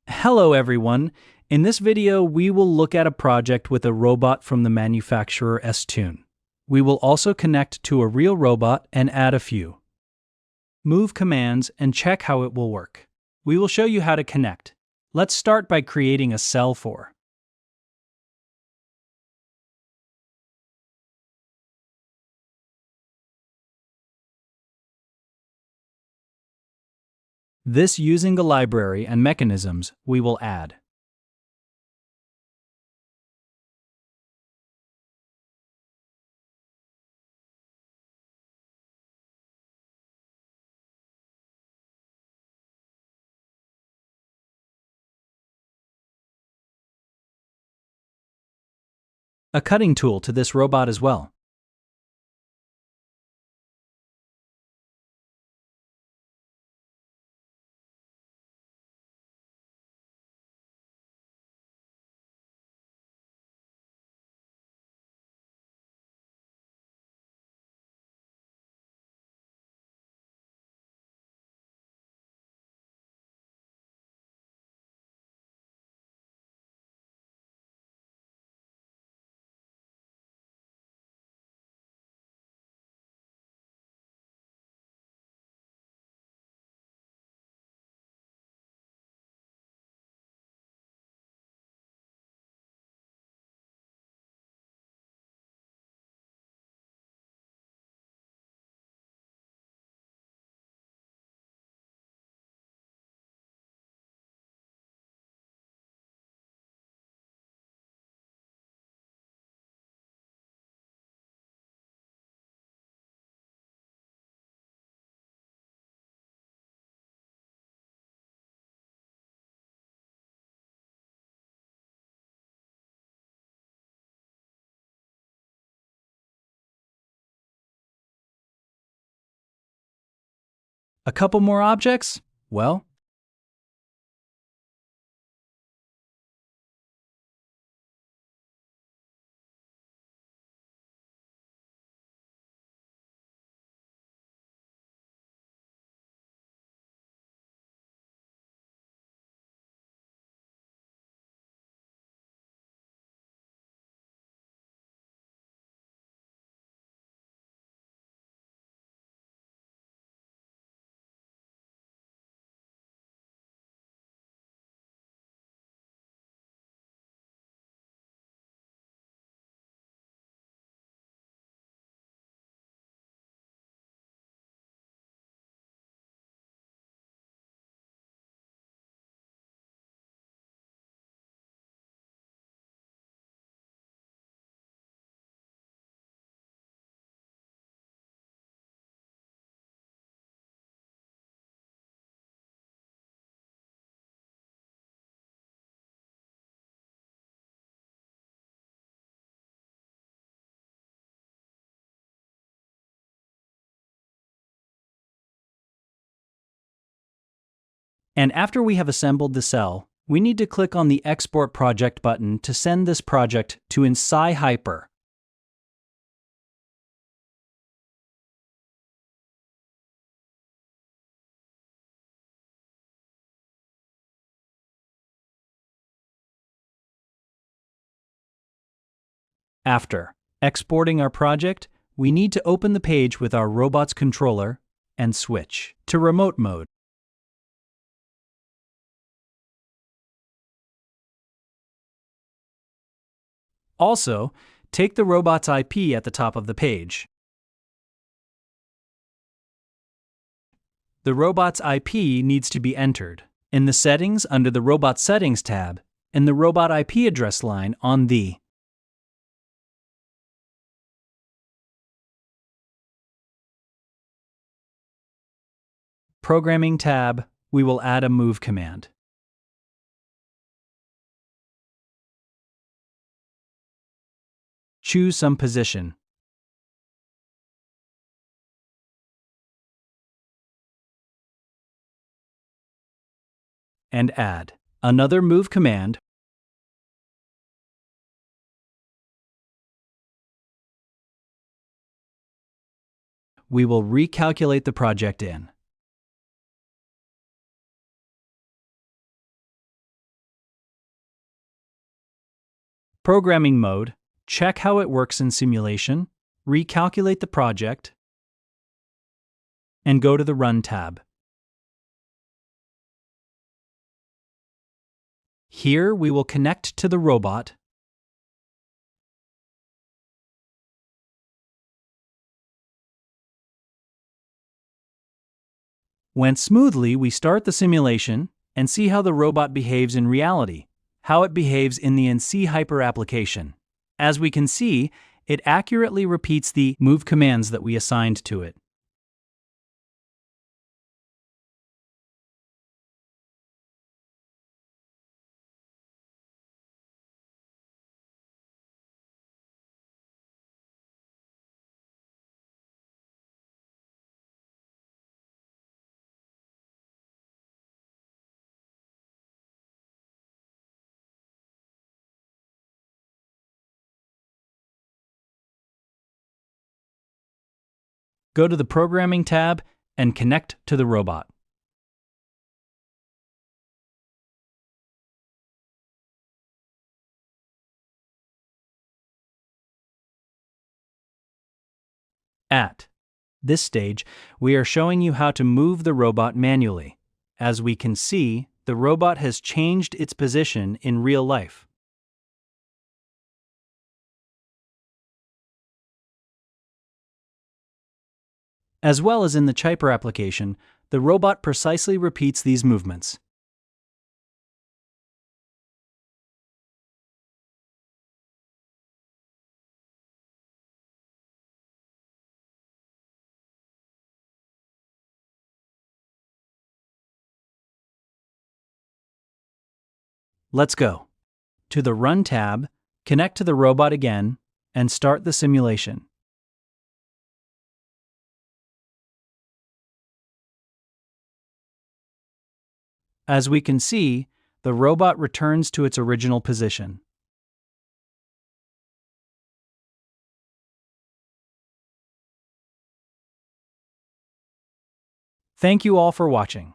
Hello everyone. In this video, we will look at a project with a robot from the manufacturer ESTUN. We will also connect to a real robot and add a few move commands and check how it will work. We will show you how to connect. Let's start by creating a cell for this. Using a library and mechanisms, we will add a cutting tool to this robot as well. A couple more objects? Well, and after we have assembled the cell, we need to click on the Export Project button to send this project to ENCY Hyper. After exporting our project, we need to open the page with our robot's controller and switch to remote mode. Also, take the robot's IP at the top of the page. The robot's IP needs to be entered in the Settings under the Robot Settings tab and the Robot IP address line on the Programming tab. We will add a move command. Choose some position. And add another move command. We will recalculate the project in Programming mode, check how it works in simulation, recalculate the project, and go to the Run tab. Here we will connect to the robot, When smoothly, we start the simulation and see how the robot behaves in reality, how it behaves in the ENCY Hyper application. As we can see, it accurately repeats the move commands that we assigned to it. Go to the Programming tab and connect to the robot. At this stage, we are showing you how to move the robot manually. As we can see, the robot has changed its position in real life. As well as in the Hyper application, the robot precisely repeats these movements. Let's go. To the Run tab, connect to the robot again, and start the simulation. As we can see, the robot returns to its original position. Thank you all for watching.